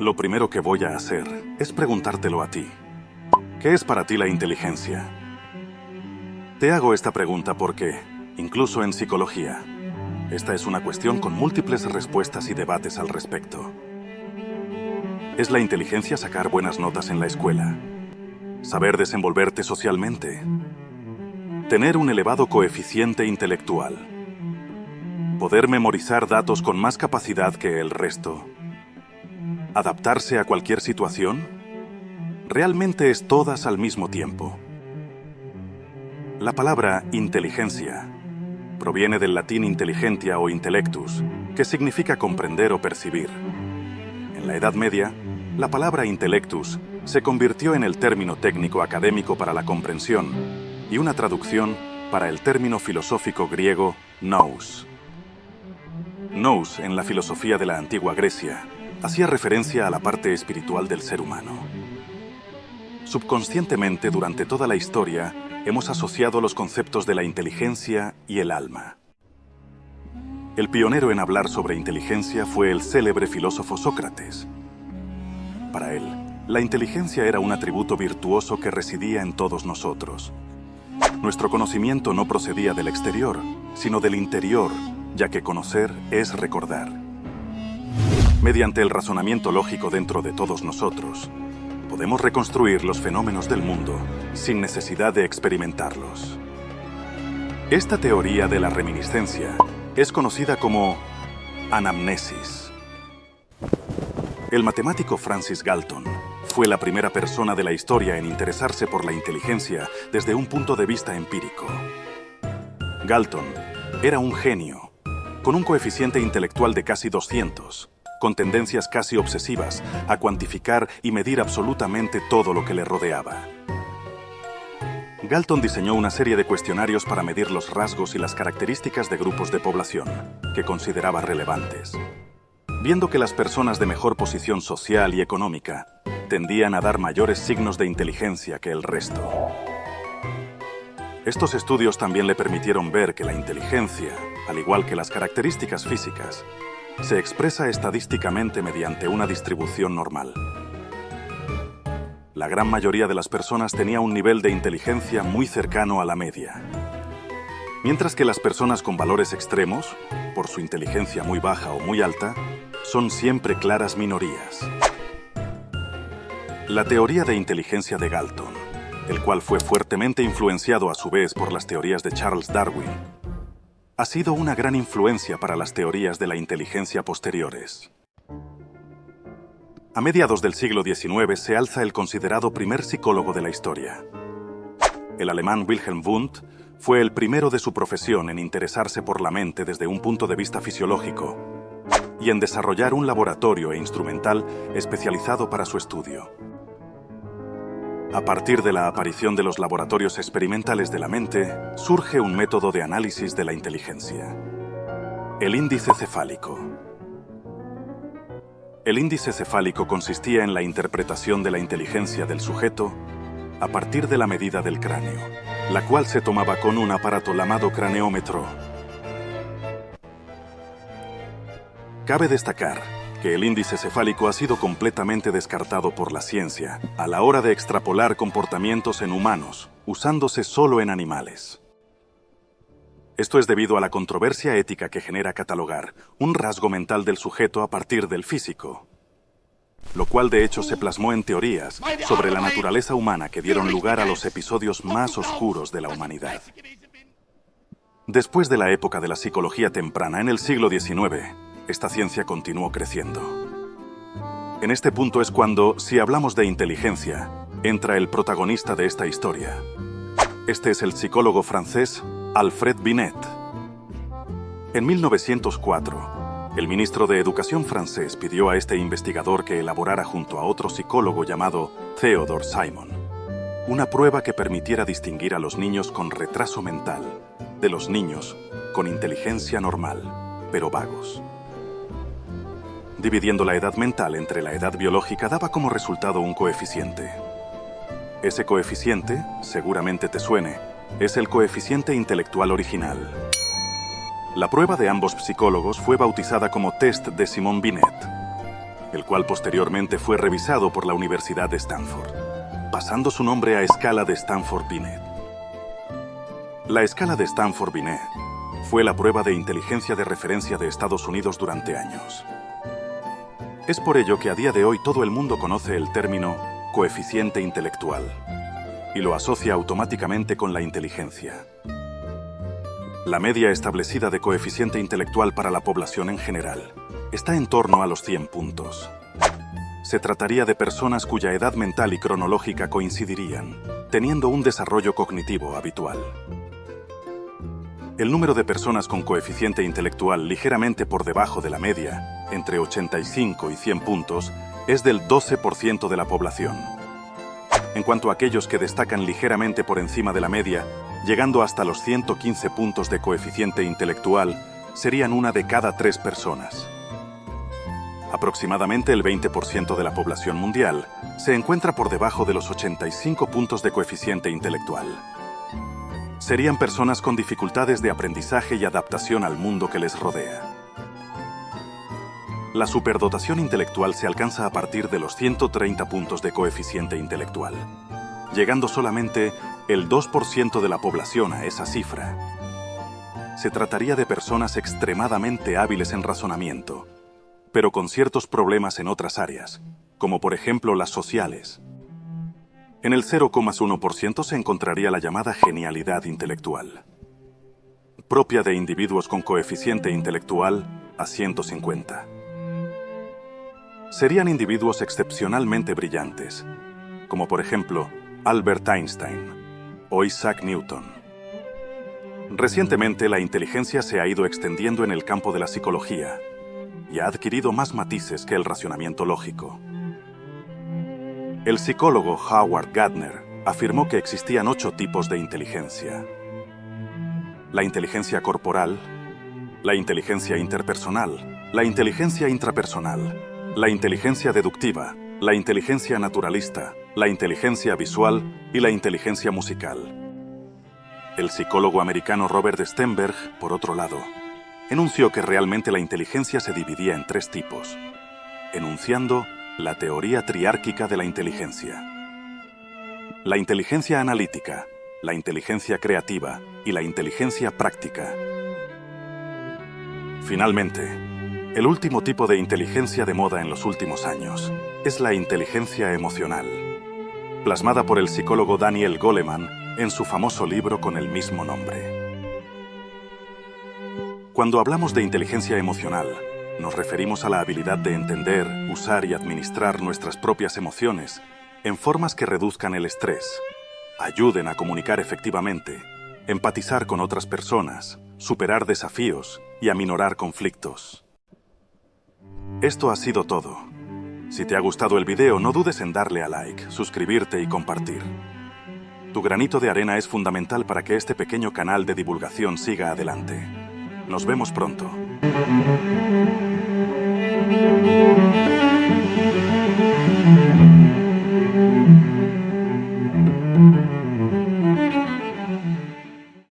Lo primero que voy a hacer es preguntártelo a ti. ¿Qué es para ti la inteligencia? Te hago esta pregunta porque, incluso en psicología, esta es una cuestión con múltiples respuestas y debates al respecto. ¿Es la inteligencia sacar buenas notas en la escuela? ¿Saber desenvolverte socialmente? ¿Tener un elevado coeficiente intelectual? ¿Poder memorizar datos con más capacidad que el resto? ¿Adaptarse a cualquier situación? Realmente es todas al mismo tiempo. La palabra inteligencia proviene del latín intelligentia o intellectus, que significa comprender o percibir. En la Edad Media, la palabra intellectus se convirtió en el término técnico académico para la comprensión y una traducción para el término filosófico griego nous. Nous, en la filosofía de la antigua Grecia, hacía referencia a la parte espiritual del ser humano. Subconscientemente, durante toda la historia, hemos asociado los conceptos de la inteligencia y el alma. El pionero en hablar sobre inteligencia fue el célebre filósofo Sócrates. Para él, la inteligencia era un atributo virtuoso que residía en todos nosotros. Nuestro conocimiento no procedía del exterior, sino del interior, ya que conocer es recordar. Mediante el razonamiento lógico dentro de todos nosotros, podemos reconstruir los fenómenos del mundo sin necesidad de experimentarlos. Esta teoría de la reminiscencia es conocida como anamnesis. El matemático Francis Galton fue la primera persona de la historia en interesarse por la inteligencia desde un punto de vista empírico. Galton era un genio, con un coeficiente intelectual de casi 200, con tendencias casi obsesivas a cuantificar y medir absolutamente todo lo que le rodeaba. Galton diseñó una serie de cuestionarios para medir los rasgos y las características de grupos de población que consideraba relevantes. Viendo que las personas de mejor posición social y económica tendían a dar mayores signos de inteligencia que el resto. Estos estudios también le permitieron ver que la inteligencia, al igual que las características físicas, se expresa estadísticamente mediante una distribución normal. La gran mayoría de las personas tenía un nivel de inteligencia muy cercano a la media. Mientras que las personas con valores extremos, por su inteligencia muy baja o muy alta, son siempre claras minorías. La teoría de inteligencia de Galton, el cual fue fuertemente influenciado a su vez por las teorías de Charles Darwin, ha sido una gran influencia para las teorías de la inteligencia posteriores. A mediados del siglo XIX se alza el considerado primer psicólogo de la historia. El alemán Wilhelm Wundt fue el primero de su profesión en interesarse por la mente desde un punto de vista fisiológico y en desarrollar un laboratorio e instrumental especializado para su estudio. A partir de la aparición de los laboratorios experimentales de la mente, surge un método de análisis de la inteligencia: el índice cefálico. El índice cefálico consistía en la interpretación de la inteligencia del sujeto a partir de la medida del cráneo, la cual se tomaba con un aparato llamado craneómetro. Cabe destacar que el índice cefálico ha sido completamente descartado por la ciencia a la hora de extrapolar comportamientos en humanos, usándose solo en animales. Esto es debido a la controversia ética que genera catalogar un rasgo mental del sujeto a partir del físico, lo cual de hecho se plasmó en teorías sobre la naturaleza humana que dieron lugar a los episodios más oscuros de la humanidad. Después de la época de la psicología temprana en el siglo XIX, esta ciencia continuó creciendo. En este punto es cuando, si hablamos de inteligencia, entra el protagonista de esta historia. Este es el psicólogo francés Alfred Binet. En 1904, el ministro de Educación francés pidió a este investigador que elaborara junto a otro psicólogo llamado Theodore Simon una prueba que permitiera distinguir a los niños con retraso mental de los niños con inteligencia normal, pero vagos. Dividiendo la edad mental entre la edad biológica daba como resultado un coeficiente. Ese coeficiente, seguramente te suene, es el coeficiente intelectual original. La prueba de ambos psicólogos fue bautizada como test de Simon Binet. el cual posteriormente fue revisado por la Universidad de Stanford, pasando su nombre a escala de Stanford-Binet. La escala de Stanford-Binet fue la prueba de inteligencia de referencia de Estados Unidos durante años. Es por ello que a día de hoy todo el mundo conoce el término coeficiente intelectual y lo asocia automáticamente con la inteligencia. La media establecida de coeficiente intelectual para la población en general está en torno a los 100 puntos. Se trataría de personas cuya edad mental y cronológica coincidirían, teniendo un desarrollo cognitivo habitual. El número de personas con coeficiente intelectual ligeramente por debajo de la media, entre 85 y 100 puntos, es del 12% de la población. En cuanto a aquellos que destacan ligeramente por encima de la media, llegando hasta los 115 puntos de coeficiente intelectual, serían una de cada 3 personas. Aproximadamente el 20% de la población mundial se encuentra por debajo de los 85 puntos de coeficiente intelectual. Serían personas con dificultades de aprendizaje y adaptación al mundo que les rodea. La superdotación intelectual se alcanza a partir de los 130 puntos de coeficiente intelectual, llegando solamente el 2% de la población a esa cifra. Se trataría de personas extremadamente hábiles en razonamiento, pero con ciertos problemas en otras áreas, como por ejemplo las sociales. En el 0,1% se encontraría la llamada genialidad intelectual, propia de individuos con coeficiente intelectual a 150. Serían individuos excepcionalmente brillantes, como por ejemplo Albert Einstein o Isaac Newton. Recientemente la inteligencia se ha ido extendiendo en el campo de la psicología y ha adquirido más matices que el razonamiento lógico. El psicólogo Howard Gardner afirmó que existían 8 tipos de inteligencia: la inteligencia corporal, la inteligencia interpersonal, la inteligencia intrapersonal, la inteligencia deductiva, la inteligencia naturalista, la inteligencia visual y la inteligencia musical. El psicólogo americano Robert Stenberg, por otro lado, enunció que realmente la inteligencia se dividía en 3 tipos, enunciando la teoría triárquica de la inteligencia: la inteligencia analítica, la inteligencia creativa y la inteligencia práctica. Finalmente, el último tipo de inteligencia de moda en los últimos años es la inteligencia emocional, plasmada por el psicólogo Daniel Goleman en su famoso libro con el mismo nombre. Cuando hablamos de inteligencia emocional, nos referimos a la habilidad de entender, usar y administrar nuestras propias emociones en formas que reduzcan el estrés, ayuden a comunicar efectivamente, empatizar con otras personas, superar desafíos y aminorar conflictos. Esto ha sido todo. Si te ha gustado el video, no dudes en darle a like, suscribirte y compartir. Tu granito de arena es fundamental para que este pequeño canal de divulgación siga adelante. Nos vemos pronto.